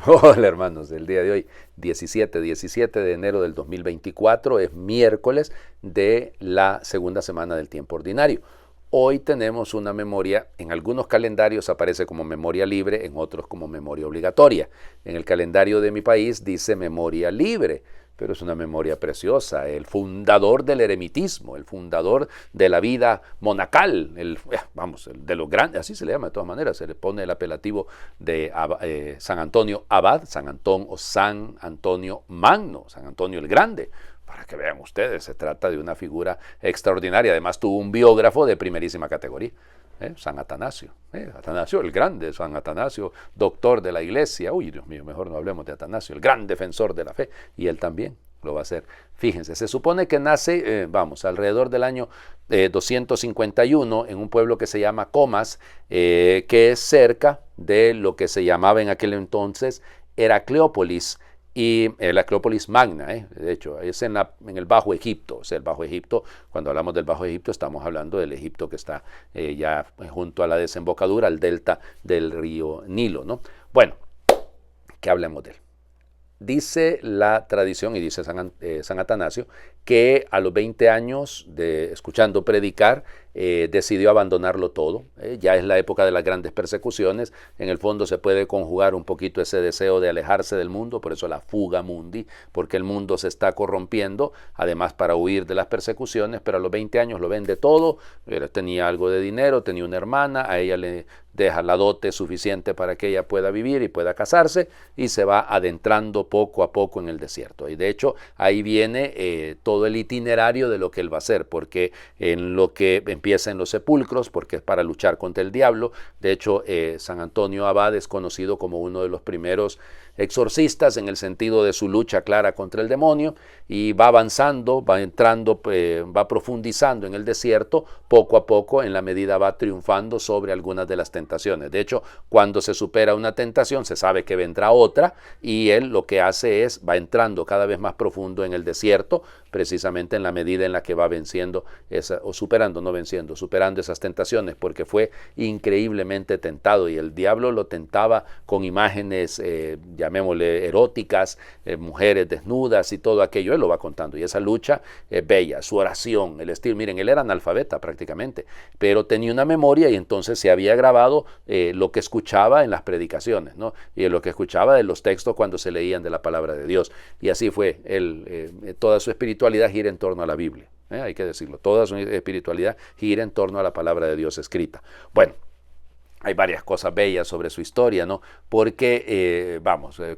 Hola hermanos, el día de hoy, 17 de enero del 2024, es miércoles de la segunda semana del tiempo ordinario. Hoy tenemos una memoria, en algunos calendarios aparece como memoria libre, en otros como memoria obligatoria. En el calendario de mi país dice memoria libre, pero es una memoria preciosa. El fundador del eremitismo, el fundador de la vida monacal, el de los grandes, así se le llama de todas maneras, se le pone el apelativo de San Antonio Abad, San Antón o San Antonio Magno, San Antonio el Grande. Para que vean ustedes, se trata de una figura extraordinaria. Además tuvo un biógrafo de primerísima categoría. San Atanasio, Atanasio el Grande, San Atanasio, doctor de la iglesia. Uy, Dios mío, mejor no hablemos de Atanasio, el gran defensor de la fe, y él también lo va a hacer. Fíjense, se supone que nace, alrededor del año 251 en un pueblo que se llama Comas, que es cerca de lo que se llamaba en aquel entonces Heracleópolis, y la Acrópolis Magna, de hecho, es en el Bajo Egipto. O sea, el Bajo Egipto, cuando hablamos del Bajo Egipto, estamos hablando del Egipto que está ya junto a la desembocadura, al delta del río Nilo, ¿no? Bueno, que hablemos de él. Dice la tradición, y dice San Atanasio, que a los 20 años de escuchando predicar, decidió abandonarlo todo. Ya es la época de las grandes persecuciones. En el fondo se puede conjugar un poquito ese deseo de alejarse del mundo, por eso la fuga mundi, porque el mundo se está corrompiendo, además para huir de las persecuciones, pero a los 20 años lo vende todo. Tenía algo de dinero, tenía una hermana, a ella le deja la dote suficiente para que ella pueda vivir y pueda casarse, y se va adentrando poco a poco en el desierto. Y de hecho ahí viene todo el itinerario de lo que él va a hacer, porque en lo que empieza en los sepulcros, porque es para luchar contra el diablo. De hecho, San Antonio Abad es conocido como uno de los primeros exorcistas en el sentido de su lucha clara contra el demonio, y va avanzando, va entrando, va profundizando en el desierto poco a poco, en la medida va triunfando sobre algunas de las tentaciones. De hecho, cuando se supera una tentación, se sabe que vendrá otra, y él lo que hace es, va entrando cada vez más profundo en el desierto, precisamente en la medida en la que va venciendo, superando esas tentaciones, porque fue increíblemente tentado, y el diablo lo tentaba con imágenes, llamémosle eróticas, mujeres desnudas y todo aquello. Él lo va contando, y esa lucha bella, su oración, el estilo. Miren, él era analfabeta prácticamente, pero tenía una memoria, y entonces se había grabado lo que escuchaba en las predicaciones, ¿no? Y lo que escuchaba de los textos cuando se leían de la palabra de Dios. Y así fue toda su espiritualidad gira en torno a la Biblia. Hay que decirlo, toda su espiritualidad gira en torno a la palabra de Dios escrita. Bueno, hay varias cosas bellas sobre su historia, ¿no? Porque,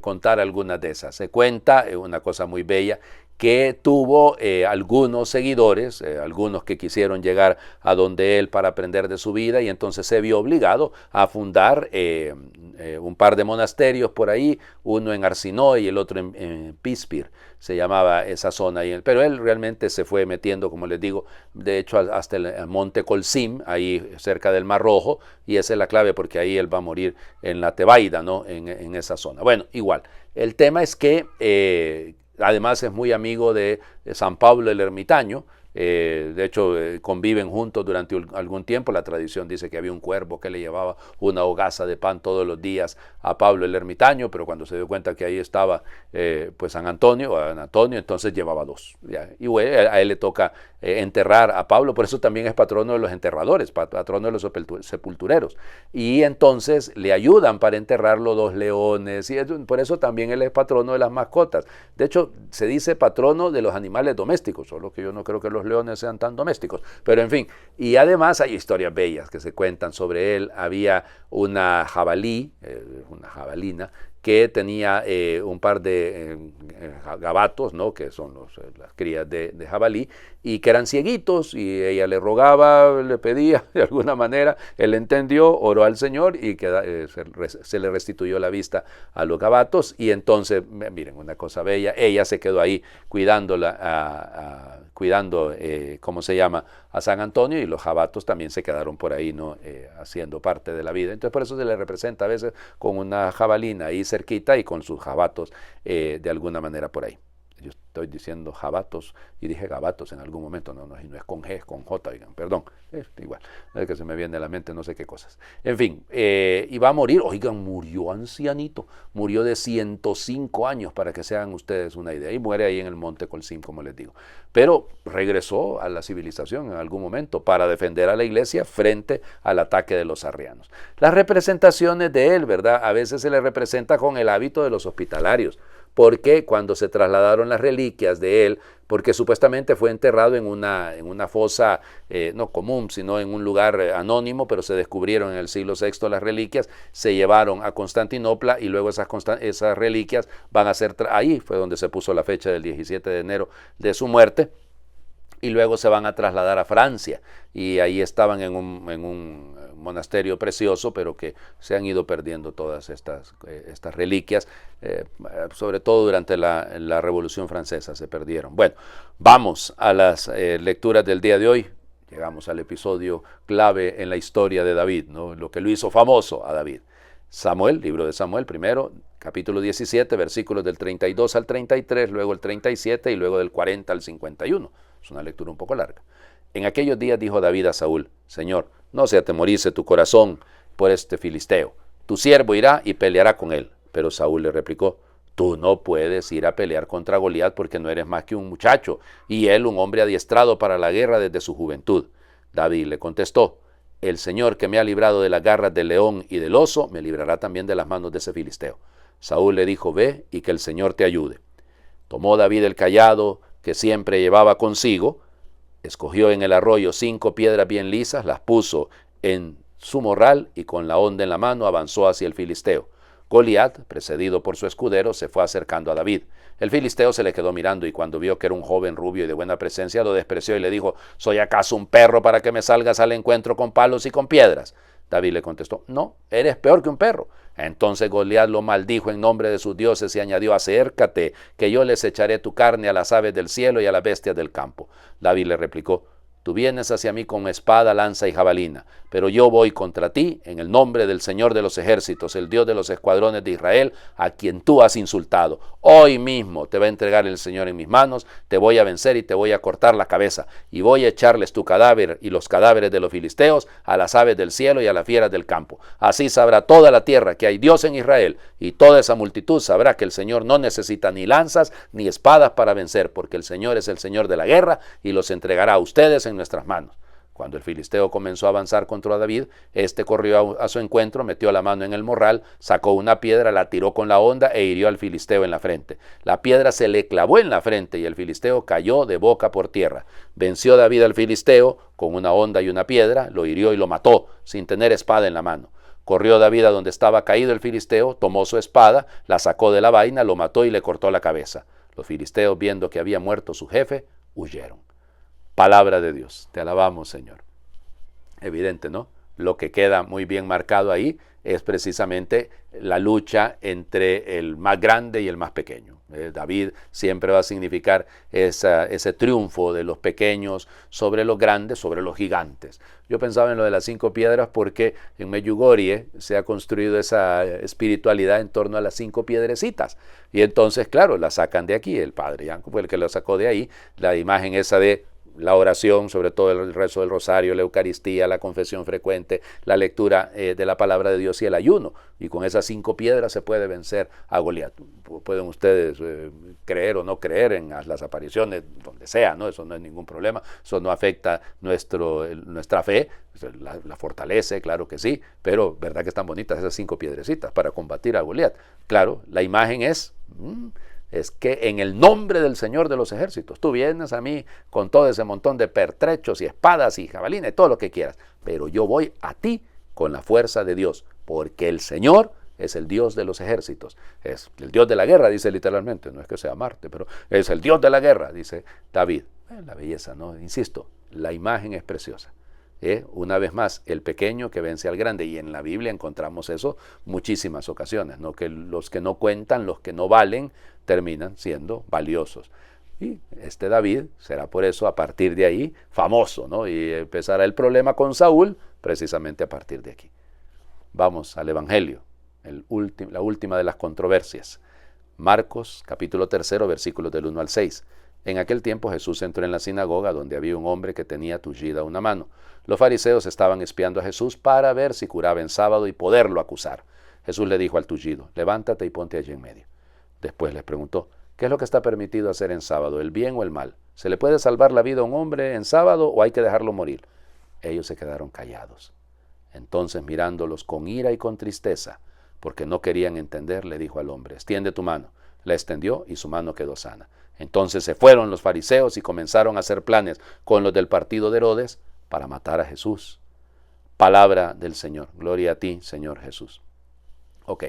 contar algunas de esas. Se cuenta una cosa muy bella, que tuvo algunos seguidores, algunos que quisieron llegar a donde él para aprender de su vida, y entonces se vio obligado a fundar un par de monasterios por ahí, uno en Arsinoe y el otro en Pispir, se llamaba esa zona. Pero él realmente se fue metiendo, como les digo, de hecho hasta el monte Colsim, ahí cerca del Mar Rojo, y esa es la clave, porque ahí él va a morir en la Tebaida, ¿no? En esa zona. Bueno, igual, el tema es que además es muy amigo de San Pablo el Ermitaño. De hecho, conviven juntos durante algún tiempo. La tradición dice que había un cuervo que le llevaba una hogaza de pan todos los días a Pablo el Ermitaño, pero cuando se dio cuenta que ahí estaba pues San Antonio, entonces llevaba dos. ¿Ya? Y bueno, a él le toca enterrar a Pablo, por eso también es patrono de los enterradores, patrono de los sepultureros. Y entonces le ayudan para enterrarlo dos leones, y por eso también él es patrono de las mascotas. De hecho, se dice patrono de los animales domésticos, solo que yo no creo que los leones sean tan domésticos, pero en fin. Y además hay historias bellas que se cuentan sobre él. Había una jabalí, una jabalina, que tenía un par de gabatos, ¿no? Que son las crías de jabalí, y que eran cieguitos, y ella le rogaba, le pedía de alguna manera, él entendió, oró al Señor, y se le restituyó la vista a los gabatos. Y entonces, miren, una cosa bella, ella se quedó ahí cuidándola, ¿cómo se llama?, a San Antonio, y los jabatos también se quedaron por ahí, ¿no? Haciendo parte de la vida. Entonces por eso se le representa a veces con una jabalina ahí cerquita, y con sus jabatos de alguna manera por ahí. Yo estoy diciendo jabatos y dije gabatos en algún momento, no es con G, es con J, oigan, perdón, igual, es que se me viene a la mente no sé qué cosas. En fin, y va a morir, oigan, murió ancianito, murió de 105 años para que se hagan ustedes una idea, y muere ahí en el monte Colsim, como les digo. Pero regresó a la civilización en algún momento para defender a la iglesia frente al ataque de los arrianos. Las representaciones de él, ¿verdad? A veces se le representa con el hábito de los hospitalarios, porque cuando se trasladaron las reliquias de él, porque supuestamente fue enterrado en una fosa no común, sino en un lugar anónimo, pero se descubrieron en el siglo VI las reliquias, se llevaron a Constantinopla y luego esas reliquias van a ser, ahí fue donde se puso la fecha del 17 de enero de su muerte, y luego se van a trasladar a Francia, y ahí estaban en un monasterio precioso, pero que se han ido perdiendo todas estas reliquias, sobre todo durante la Revolución Francesa se perdieron. Bueno, vamos a las lecturas del día de hoy. Llegamos al episodio clave en la historia de David, ¿no? Lo que lo hizo famoso a David. Samuel, libro de Samuel, primero, capítulo 17, versículos del 32 al 33, luego el 37 y luego del 40 al 51. Es una lectura un poco larga. En aquellos días dijo David a Saúl: Señor, no se atemorice tu corazón por este filisteo. Tu siervo irá y peleará con él. Pero Saúl le replicó: Tú no puedes ir a pelear contra Goliat porque no eres más que un muchacho, y él un hombre adiestrado para la guerra desde su juventud. David le contestó: El Señor que me ha librado de las garras del león y del oso, me librará también de las manos de ese filisteo. Saúl le dijo: Ve y que el Señor te ayude. Tomó David el cayado que siempre llevaba consigo, escogió en el arroyo 5 piedras bien lisas, las puso en su morral y con la honda en la mano avanzó hacia el filisteo. Goliat, precedido por su escudero, se fue acercando a David. El filisteo se le quedó mirando y cuando vio que era un joven rubio y de buena presencia, lo despreció y le dijo: ¿Soy acaso un perro para que me salgas al encuentro con palos y con piedras? David le contestó: No, eres peor que un perro. Entonces Goliat lo maldijo en nombre de sus dioses y añadió: Acércate, que yo les echaré tu carne a las aves del cielo y a las bestias del campo. David le replicó: Tú vienes hacia mí con espada, lanza y jabalina, pero yo voy contra ti en el nombre del Señor de los ejércitos, el Dios de los escuadrones de Israel, a quien tú has insultado. Hoy mismo te va a entregar el Señor en mis manos, te voy a vencer y te voy a cortar la cabeza, y voy a echarles tu cadáver y los cadáveres de los filisteos a las aves del cielo y a las fieras del campo. Así sabrá toda la tierra que hay Dios en Israel, y toda esa multitud sabrá que el Señor no necesita ni lanzas ni espadas para vencer, porque el Señor es el Señor de la guerra y los entregará a ustedes en nuestras manos. Cuando el filisteo comenzó a avanzar contra David, este corrió a su encuentro, metió la mano en el morral, sacó una piedra, la tiró con la honda e hirió al filisteo en la frente. La piedra se le clavó en la frente y el filisteo cayó de boca por tierra. Venció David al filisteo con una honda y una piedra, lo hirió y lo mató, sin tener espada en la mano. Corrió David a donde estaba caído el filisteo, tomó su espada, la sacó de la vaina, lo mató y le cortó la cabeza. Los filisteos, viendo que había muerto su jefe, huyeron. Palabra de Dios, te alabamos, Señor. Evidente, ¿no? Lo que queda muy bien marcado ahí es precisamente la lucha entre el más grande y el más pequeño. David siempre va a significar ese triunfo de los pequeños sobre los grandes, sobre los gigantes. Yo pensaba en lo de las 5 piedras porque en Medjugorje se ha construido esa espiritualidad en torno a las 5 piedrecitas. Y entonces, claro, la sacan de aquí. El padre Yanko fue el que lo sacó de ahí. La imagen esa de la oración, sobre todo el rezo del rosario, la Eucaristía, la confesión frecuente, la lectura de la palabra de Dios y el ayuno. Y con esas 5 piedras se puede vencer a Goliat. Pueden ustedes creer o no creer en las apariciones, donde sea, ¿no? Eso no es ningún problema, eso no afecta nuestra fe, la fortalece, claro que sí, pero verdad que están bonitas esas 5 piedrecitas para combatir a Goliat. Claro, la imagen es que en el nombre del Señor de los ejércitos, tú vienes a mí con todo ese montón de pertrechos y espadas y jabalina y todo lo que quieras, pero yo voy a ti con la fuerza de Dios, porque el Señor es el Dios de los ejércitos, es el Dios de la guerra, dice literalmente, no es que sea Marte, pero es el Dios de la guerra, dice David. La belleza, ¿no? Insisto, la imagen es preciosa. Una vez más, el pequeño que vence al grande, y en la Biblia encontramos eso muchísimas ocasiones, ¿no? Que los que no cuentan, los que no valen, terminan siendo valiosos. Y este David será por eso a partir de ahí famoso, ¿no? Y empezará el problema con Saúl precisamente a partir de aquí. Vamos al Evangelio, la última de las controversias. Marcos, capítulo 3, versículos del 1 al 6. En aquel tiempo Jesús entró en la sinagoga donde había un hombre que tenía tullida una mano. Los fariseos estaban espiando a Jesús para ver si curaba en sábado y poderlo acusar. Jesús le dijo al tullido, levántate y ponte allí en medio. Después les preguntó, ¿qué es lo que está permitido hacer en sábado, el bien o el mal? ¿Se le puede salvar la vida a un hombre en sábado o hay que dejarlo morir? Ellos se quedaron callados. Entonces, mirándolos con ira y con tristeza, porque no querían entender, le dijo al hombre, extiende tu mano. La extendió y su mano quedó sana. Entonces se fueron los fariseos y comenzaron a hacer planes con los del partido de Herodes para matar a Jesús. Palabra del Señor. Gloria a ti, Señor Jesús. Ok,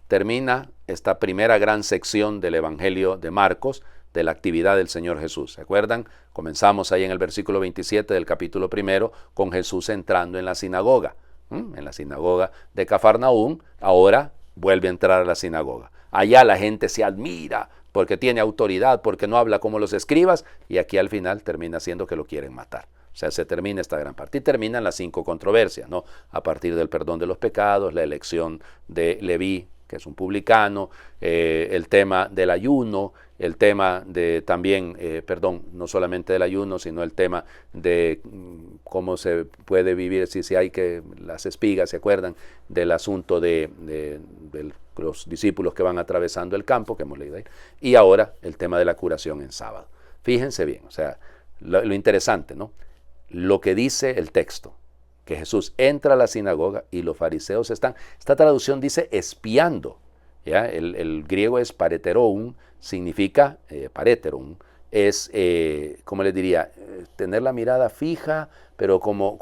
termina esta primera gran sección del Evangelio de Marcos, de la actividad del Señor Jesús. ¿Se acuerdan? Comenzamos ahí en el versículo 27 del capítulo 1 con Jesús entrando en la sinagoga. En la sinagoga de Cafarnaúm, ahora vuelve a entrar a la sinagoga. Allá la gente se admira porque tiene autoridad, porque no habla como los escribas, y aquí al final termina siendo que lo quieren matar. O sea, se termina esta gran parte y terminan las 5 controversias, ¿no? A partir del perdón de los pecados, la elección de Leví, que es un publicano, el tema del ayuno, el tema de también, no solamente del ayuno, sino el tema de cómo se puede vivir, si hay que, las espigas, ¿se acuerdan? Del asunto de los discípulos que van atravesando el campo, que hemos leído ahí, y ahora el tema de la curación en sábado. Fíjense bien, o sea, lo interesante, ¿no? Lo que dice el texto, que Jesús entra a la sinagoga y los fariseos están, esta traducción dice espiando, ¿ya? El griego es pareteron, significa, pareteron, es, ¿cómo les diría? Tener la mirada fija, pero como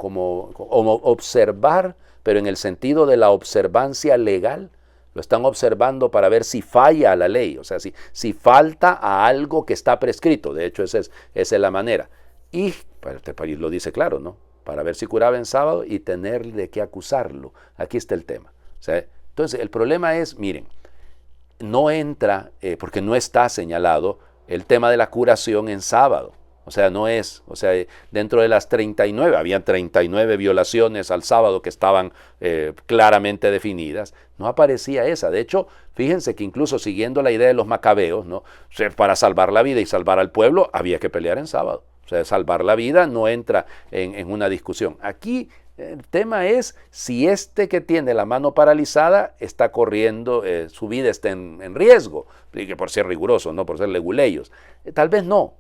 observar, pero en el sentido de la observancia legal. Lo están observando para ver si falla a la ley, o sea, si falta a algo que está prescrito. De hecho, esa es la manera. Y este país lo dice claro, ¿no? Para ver si curaba en sábado y tener de qué acusarlo. Aquí está el tema. O sea, entonces, el problema es, miren, no entra, porque no está señalado el tema de la curación en sábado. O sea, no es, o sea, dentro de las 39, habían 39 violaciones al sábado que estaban claramente definidas, no aparecía esa. De hecho, fíjense que incluso siguiendo la idea de los macabeos, ¿no? O sea, para salvar la vida y salvar al pueblo, había que pelear en sábado. O sea, salvar la vida no entra en una discusión. Aquí el tema es si este que tiene la mano paralizada está corriendo, su vida está en riesgo, y que por ser riguroso, no por ser leguleyos. Tal vez no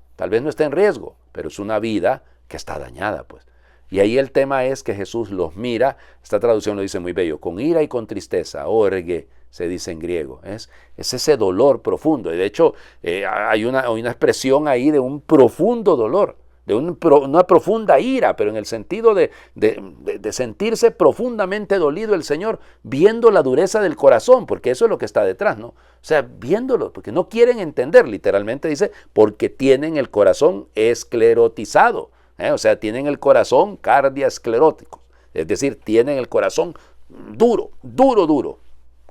esté en riesgo, pero es una vida que está dañada, pues. Y ahí el tema es que Jesús los mira, esta traducción lo dice muy bello, con ira y con tristeza, orgue, se dice en griego, es ese dolor profundo. Y de hecho, hay una expresión ahí de un profundo dolor, de una profunda ira, pero en el sentido de sentirse profundamente dolido el Señor, viendo la dureza del corazón, porque eso es lo que está detrás, ¿no? O sea, viéndolo, porque no quieren entender, literalmente dice, porque tienen el corazón esclerotizado, o sea, tienen el corazón cardiaesclerótico, es decir, tienen el corazón duro.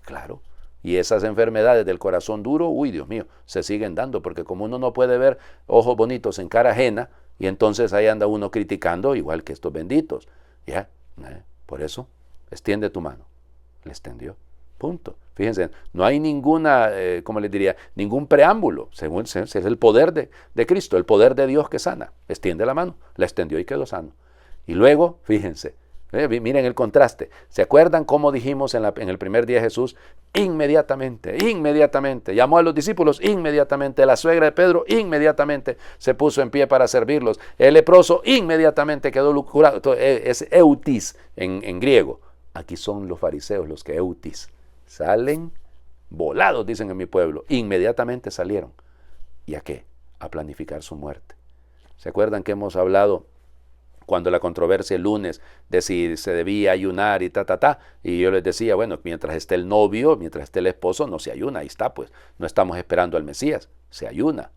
Claro, y esas enfermedades del corazón duro, uy, Dios mío, se siguen dando, porque como uno no puede ver ojos bonitos en cara ajena, y entonces ahí anda uno criticando igual que estos benditos. ¿Ya? Por eso, extiende tu mano. Le extendió. Punto. Fíjense, no hay ninguna, ¿cómo les diría? Ningún preámbulo. Según es el poder de Cristo, el poder de Dios que sana. Extiende la mano. La extendió y quedó sano. Y luego, fíjense, miren el contraste. ¿Se acuerdan cómo dijimos en el primer día de Jesús? Inmediatamente, llamó a los discípulos, inmediatamente, la suegra de Pedro, inmediatamente se puso en pie para servirlos, el leproso, inmediatamente quedó curado. Es eutis en griego. Aquí son los fariseos los que eutis salen volados, dicen en mi pueblo, inmediatamente salieron. ¿Y a qué? A planificar su muerte. ¿Se acuerdan que hemos hablado cuando la controversia el lunes de si se debía ayunar y y yo les decía, bueno, mientras esté el novio, mientras esté el esposo, no se ayuna, ahí está, pues, no estamos esperando al Mesías, se ayuna.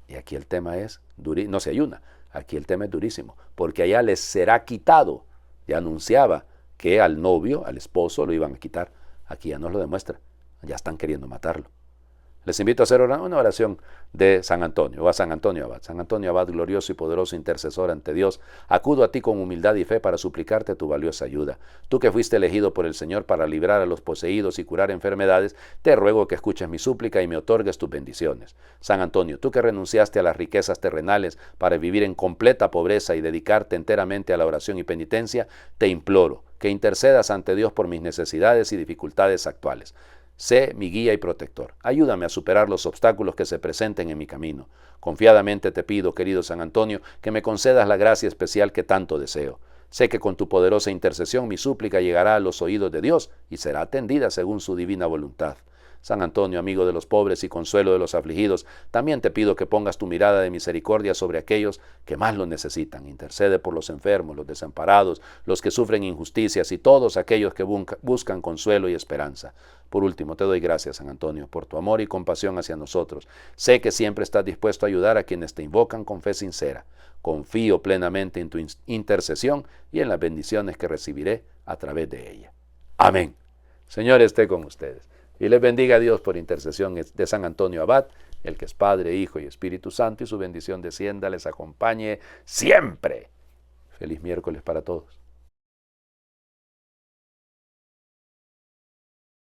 Y aquí el tema es, no se ayuna, aquí el tema es durísimo, porque allá les será quitado, ya anunciaba que al novio, al esposo, lo iban a quitar, aquí ya nos lo demuestra, ya están queriendo matarlo. Les invito a hacer una oración de San Antonio, o a San Antonio Abad. San Antonio Abad, glorioso y poderoso intercesor ante Dios, acudo a ti con humildad y fe para suplicarte tu valiosa ayuda. Tú que fuiste elegido por el Señor para librar a los poseídos y curar enfermedades, te ruego que escuches mi súplica y me otorgues tus bendiciones. San Antonio, tú que renunciaste a las riquezas terrenales para vivir en completa pobreza y dedicarte enteramente a la oración y penitencia, te imploro que intercedas ante Dios por mis necesidades y dificultades actuales. Sé mi guía y protector. Ayúdame a superar los obstáculos que se presenten en mi camino. Confiadamente te pido, querido San Antonio, que me concedas la gracia especial que tanto deseo. Sé que con tu poderosa intercesión mi súplica llegará a los oídos de Dios y será atendida según su divina voluntad. San Antonio, amigo de los pobres y consuelo de los afligidos, también te pido que pongas tu mirada de misericordia sobre aquellos que más lo necesitan. Intercede por los enfermos, los desamparados, los que sufren injusticias y todos aquellos que buscan consuelo y esperanza. Por último, te doy gracias, San Antonio, por tu amor y compasión hacia nosotros. Sé que siempre estás dispuesto a ayudar a quienes te invocan con fe sincera. Confío plenamente en tu intercesión y en las bendiciones que recibiré a través de ella. Amén. Señor esté con ustedes. Y les bendiga a Dios por intercesión de San Antonio Abad, el que es Padre, Hijo y Espíritu Santo, y su bendición descienda, les acompañe siempre. Feliz miércoles para todos.